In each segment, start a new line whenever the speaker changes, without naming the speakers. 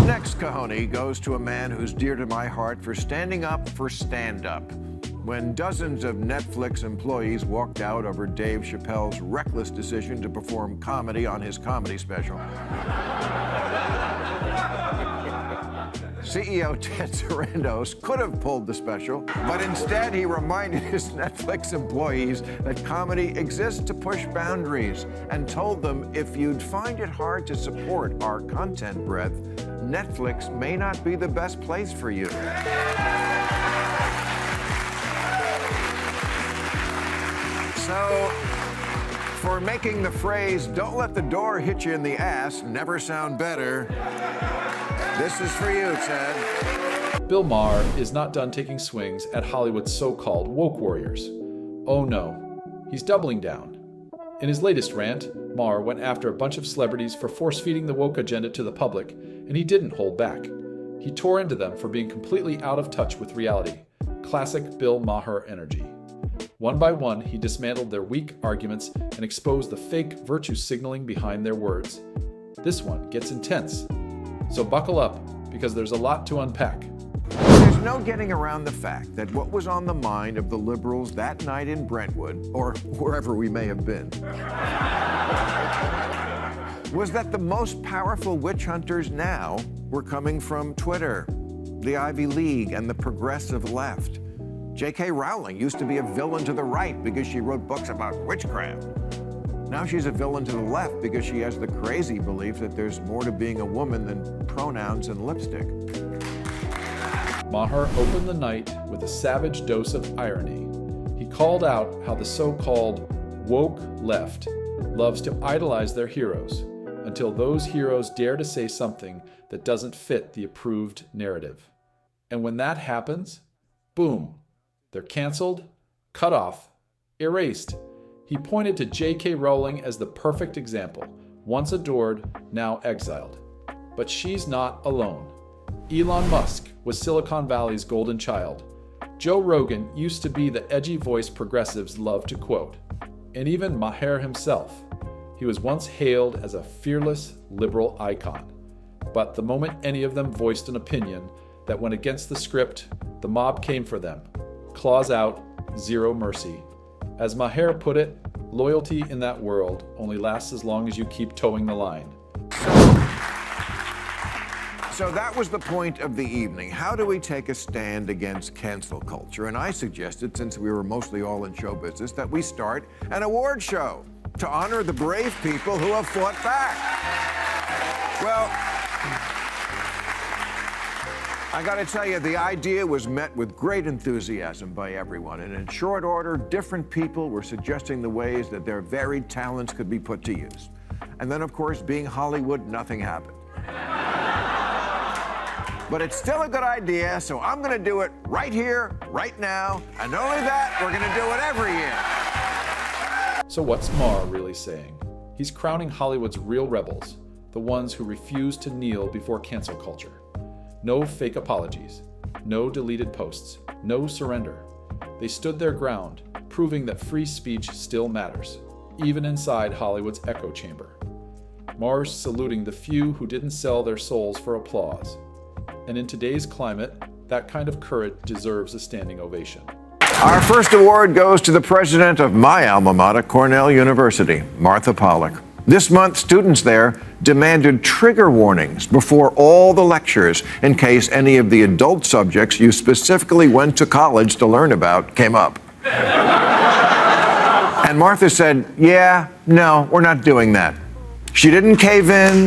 next cojones goes to a man who's dear to my heart for standing up for stand-up. When dozens of Netflix employees walked out over Dave Chappelle's reckless decision to perform comedy on his comedy special. CEO Ted Sarandos could have pulled the special, but instead he reminded his Netflix employees that comedy exists to push boundaries and told them if you'd find it hard to support our content breadth, Netflix may not be the best place for you. So, for making the phrase, "Don't let the door hit you in the ass," never sound better, this is for you, Ted.
Bill Maher is not done taking swings at Hollywood's so-called woke warriors. Oh no, he's doubling down. In his latest rant, Maher went after a bunch of celebrities for force-feeding the woke agenda to the public, and he didn't hold back. He tore into them for being completely out of touch with reality. Classic Bill Maher energy. One by one, he dismantled their weak arguments and exposed the fake virtue signaling behind their words. This one gets intense. So buckle up, because there's a lot to unpack.
There's no getting around the fact that what was on the mind of the liberals that night in Brentwood, or wherever we may have been, was that the most powerful witch hunters now were coming from Twitter, the Ivy League, and the progressive left. J.K. Rowling used to be a villain to the right because she wrote books about witchcraft. Now she's a villain to the left because she has the crazy belief that there's more to being a woman than pronouns and lipstick.
Maher opened the night with a savage dose of irony. He called out how the so-called woke left loves to idolize their heroes until those heroes dare to say something that doesn't fit the approved narrative. And when that happens, boom, they're canceled, cut off, erased. He pointed to J.K. Rowling as the perfect example, once adored, now exiled. But she's not alone. Elon Musk was Silicon Valley's golden child. Joe Rogan used to be the edgy voice progressives love to quote. And even Maher himself. He was once hailed as a fearless liberal icon. But the moment any of them voiced an opinion that went against the script, the mob came for them. Claws out, zero mercy. As Maher put it, loyalty in that world only lasts as long as you keep towing the line.
So that was the point of the evening. How do we take a stand against cancel culture? And I suggested, since we were mostly all in show business, that we start an award show to honor the brave people who have fought back. Well, I gotta tell you, the idea was met with great enthusiasm by everyone, and in short order, different people were suggesting the ways that their varied talents could be put to use. And then, of course, being Hollywood, nothing happened. But it's still a good idea, so I'm gonna do it right here, right now, and not only that, we're gonna do it every year.
So what's Maher really saying? He's crowning Hollywood's real rebels, the ones who refuse to kneel before cancel culture. No fake apologies, no deleted posts, no surrender. They stood their ground, proving that free speech still matters, even inside Hollywood's echo chamber. Maher's saluting the few who didn't sell their souls for applause. And in today's climate, that kind of courage deserves a standing ovation.
Our first award goes to the president of my alma mater, Cornell University, Martha Pollack. This month, students there demanded trigger warnings before all the lectures in case any of the adult subjects you specifically went to college to learn about came up. And Martha said, yeah, no, we're not doing that. She didn't cave in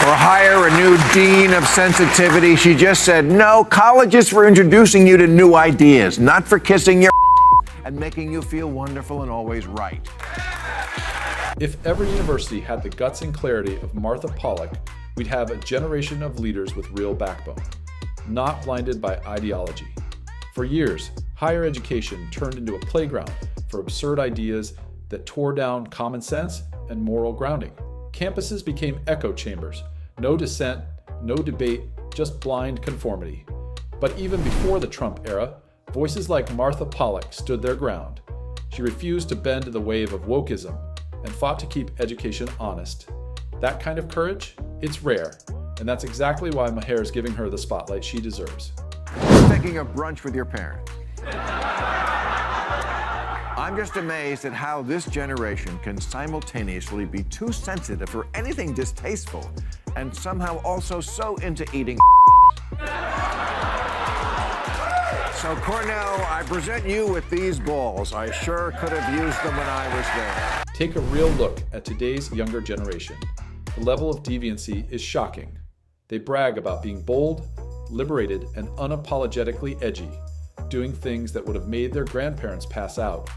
or hire a new dean of sensitivity. She just said, no, college is for introducing you to new ideas, not for kissing your and making you feel wonderful and always right.
If every university had the guts and clarity of Martha Pollack, we'd have a generation of leaders with real backbone, not blinded by ideology. For years, higher education turned into a playground for absurd ideas that tore down common sense and moral grounding. Campuses became echo chambers. No dissent, no debate, just blind conformity. But even before the Trump era, voices like Martha Pollack stood their ground. She refused to bend to the wave of wokeism and fought to keep education honest. That kind of courage, It's rare, and that's exactly why Maher is giving her the spotlight she deserves.
Taking a brunch with your parents. I'm just amazed at how this generation can simultaneously be too sensitive for anything distasteful and somehow also so into eating. So, Cornell, I present you with these balls. I sure could have used them when I was there.
Take a real look at today's younger generation. The level of deviancy is shocking. They brag about being bold, liberated, and unapologetically edgy, doing things that would have made their grandparents pass out.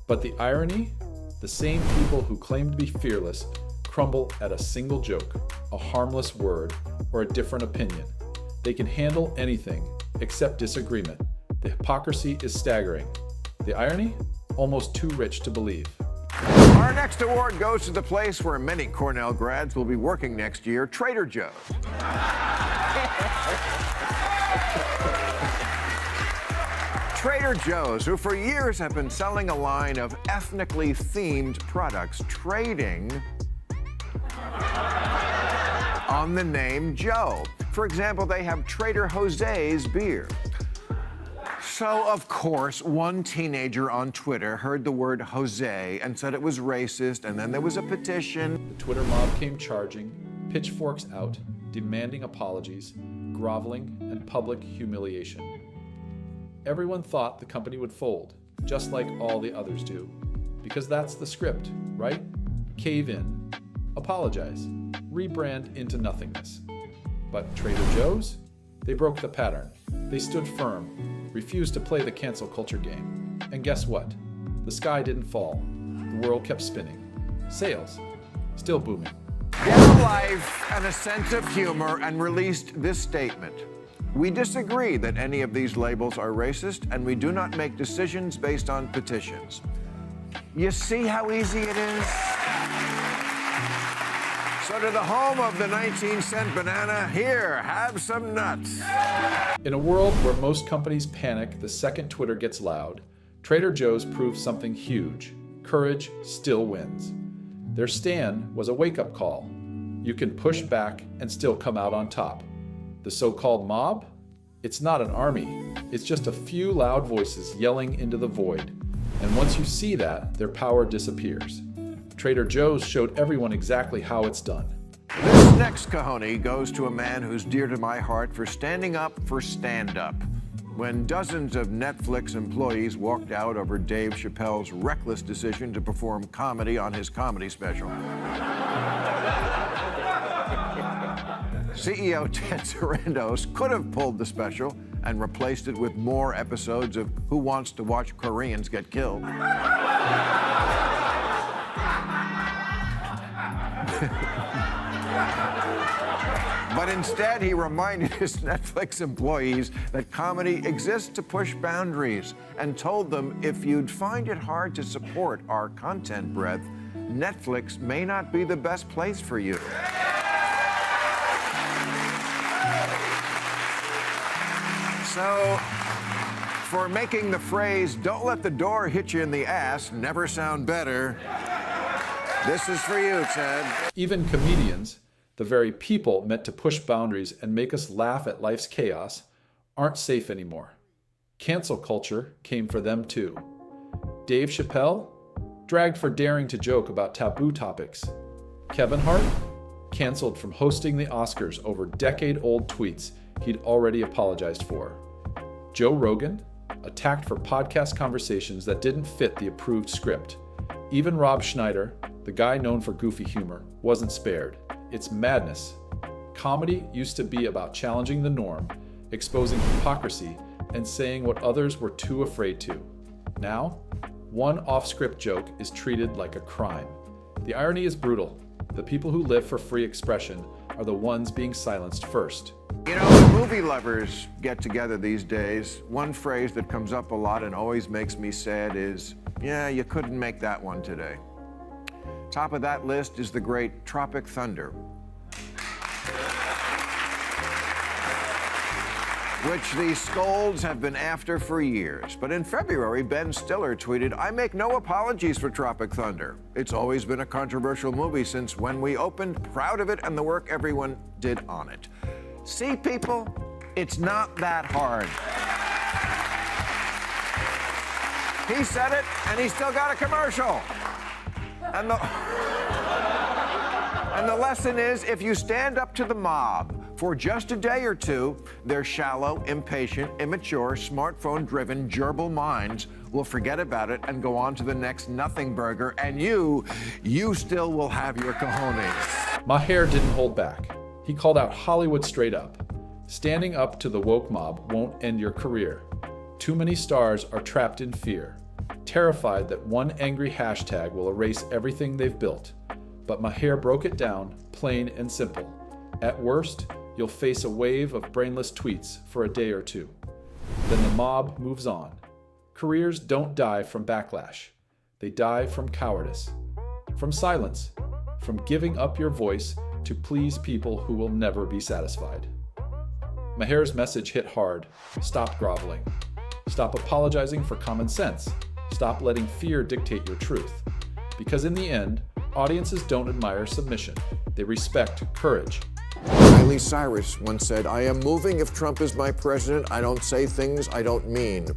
But the irony? The same people who claim to be fearless crumble at a single joke, a harmless word, or a different opinion. They can handle anything except disagreement. The hypocrisy is staggering. The irony? Almost too rich to believe.
Our next award goes to the place where many Cornell grads will be working next year, Trader Joe's. Trader Joe's, who for years have been selling a line of ethnically themed products, trading on the name Joe. For example, they have Trader Jose's beer. So, of course, one teenager on Twitter heard the word Jose and said it was racist, and then there was a petition.
The Twitter mob came charging, pitchforks out, demanding apologies, groveling, and public humiliation. Everyone thought the company would fold, just like all the others do. Because that's the script, right? Cave in, apologize, rebrand into nothingness. But Trader Joe's? They broke the pattern. They stood firm, refused to play the cancel culture game. And guess what? The sky didn't fall. The world kept spinning. Sales, still booming.
Get a life and a sense of humor and released this statement. We disagree that any of these labels are racist, and we do not make decisions based on petitions. You see how easy it is? So to the home of the 19-cent banana, here, have some nuts.
In a world where most companies panic the second Twitter gets loud, Trader Joe's proved something huge. Courage still wins. Their stand was a wake-up call. You can push back and still come out on top. The so-called mob? It's not an army. It's just a few loud voices yelling into the void. And once you see that, their power disappears. Trader Joe's showed everyone exactly how it's done.
This next cojones goes to a man who's dear to my heart for standing up for stand-up. When dozens of Netflix employees walked out over Dave Chappelle's reckless decision to perform comedy on his comedy special. CEO Ted Sarandos could have pulled the special and replaced it with more episodes of Who Wants to Watch Koreans Get Killed. But instead, he reminded his Netflix employees that comedy exists to push boundaries and told them if you'd find it hard to support our content breadth, Netflix may not be the best place for you. So, for making the phrase, "Don't let the door hit you in the ass," never sound better, this is for you, Ted.
Even comedians, the very people meant to push boundaries and make us laugh at life's chaos, aren't safe anymore. Cancel culture came for them too. Dave Chappelle? Dragged for daring to joke about taboo topics. Kevin Hart? Canceled from hosting the Oscars over decade-old tweets he'd already apologized for. Joe Rogan? Attacked for podcast conversations that didn't fit the approved script. Even Rob Schneider, the guy known for goofy humor, wasn't spared. It's madness. Comedy used to be about challenging the norm, exposing hypocrisy, and saying what others were too afraid to. Now, one off-script joke is treated like a crime. The irony is brutal. The people who live for free expression are the ones being silenced first.
You know, when movie lovers get together these days, one phrase that comes up a lot and always makes me sad is, "Yeah, you couldn't make that one today." Top of that list is the great Tropic Thunder. which the scolds have been after for years. But in February, Ben Stiller tweeted, "I make no apologies for Tropic Thunder. It's always been a controversial movie since when we opened, proud of it and the work everyone did on it." See, people, it's not that hard. He said it, and he still got a commercial. And the lesson is, if you stand up to the mob for just a day or two, their shallow, impatient, immature, smartphone-driven, gerbil minds will forget about it and go on to the next nothing burger, and you still will have your cojones.
Maher didn't hold back. He called out Hollywood straight up. Standing up to the woke mob won't end your career. Too many stars are trapped in fear, terrified that one angry hashtag will erase everything they've built. But Maher broke it down, plain and simple. At worst, you'll face a wave of brainless tweets for a day or two. Then the mob moves on. Careers don't die from backlash. They die from cowardice, from silence, from giving up your voice to please people who will never be satisfied. Maher's message hit hard. Stop groveling. Stop apologizing for common sense. Stop letting fear dictate your truth. Because in the end, audiences don't admire submission. They respect courage.
Miley Cyrus once said, "I am moving if Trump is my president. I don't say things I don't mean."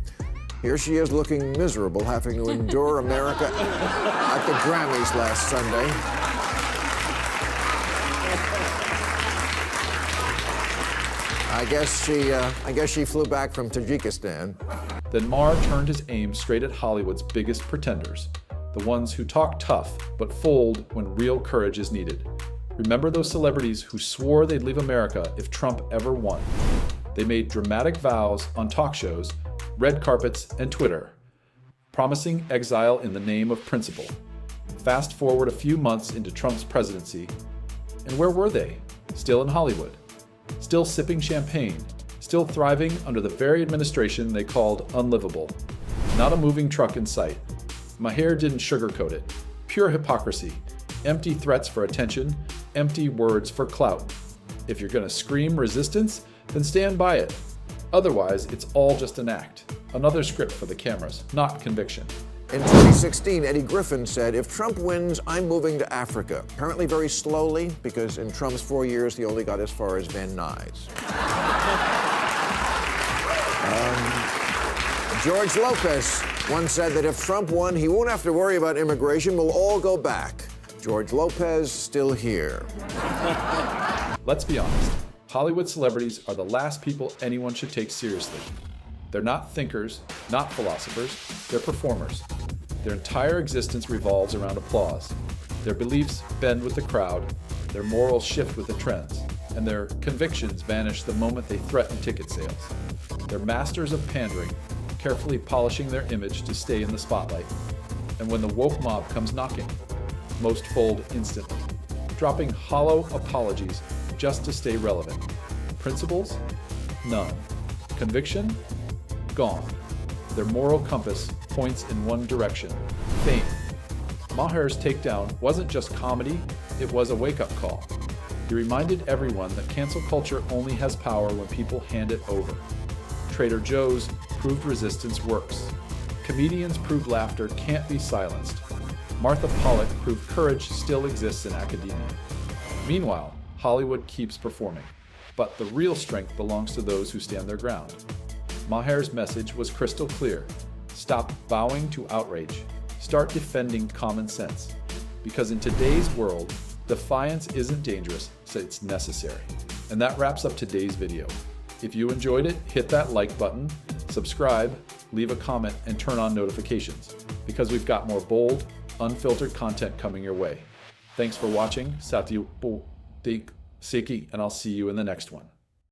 Here she is looking miserable, having to endure America at the Grammys last Sunday. I guess she flew back from Tajikistan.
Then Maher turned his aim straight at Hollywood's biggest pretenders, the ones who talk tough but fold when real courage is needed. Remember those celebrities who swore they'd leave America if Trump ever won? They made dramatic vows on talk shows, red carpets, and Twitter, promising exile in the name of principle. Fast forward a few months into Trump's presidency, and where were they? Still in Hollywood. Still sipping champagne, still thriving under the very administration they called unlivable. Not a moving truck in sight. Maher didn't sugarcoat it. Pure hypocrisy. Empty threats for attention, empty words for clout. If you're gonna scream resistance, then stand by it. Otherwise, it's all just an act. Another script for the cameras, not conviction.
In 2016, Eddie Griffin said, "If Trump wins, I'm moving to Africa." Apparently very slowly, because in Trump's 4 years, he only got as far as Van Nuys. George Lopez once said that if Trump won, he won't have to worry about immigration. We'll all go back. George Lopez, still here.
Let's be honest. Hollywood celebrities are the last people anyone should take seriously. They're not thinkers, not philosophers. They're performers. Their entire existence revolves around applause. Their beliefs bend with the crowd. Their morals shift with the trends. And their convictions vanish the moment they threaten ticket sales. They're masters of pandering, carefully polishing their image to stay in the spotlight. And when the woke mob comes knocking, most fold instantly, dropping hollow apologies just to stay relevant. Principles? None. Conviction? Gone. Their moral compass points in one direction: fame. Maher's takedown wasn't just comedy, it was a wake-up call. He reminded everyone that cancel culture only has power when people hand it over. Trader Joe's proved resistance works. Comedians proved laughter can't be silenced. Martha Pollack proved courage still exists in academia. Meanwhile, Hollywood keeps performing, but the real strength belongs to those who stand their ground. Maher's message was crystal clear. Stop bowing to outrage. Start defending common sense. Because in today's world, defiance isn't dangerous, so it's necessary. And that wraps up today's video. If you enjoyed it, hit that like button, subscribe, leave a comment, and turn on notifications, because we've got more bold, unfiltered content coming your way. Thanks for watching, and I'll see you in the next one.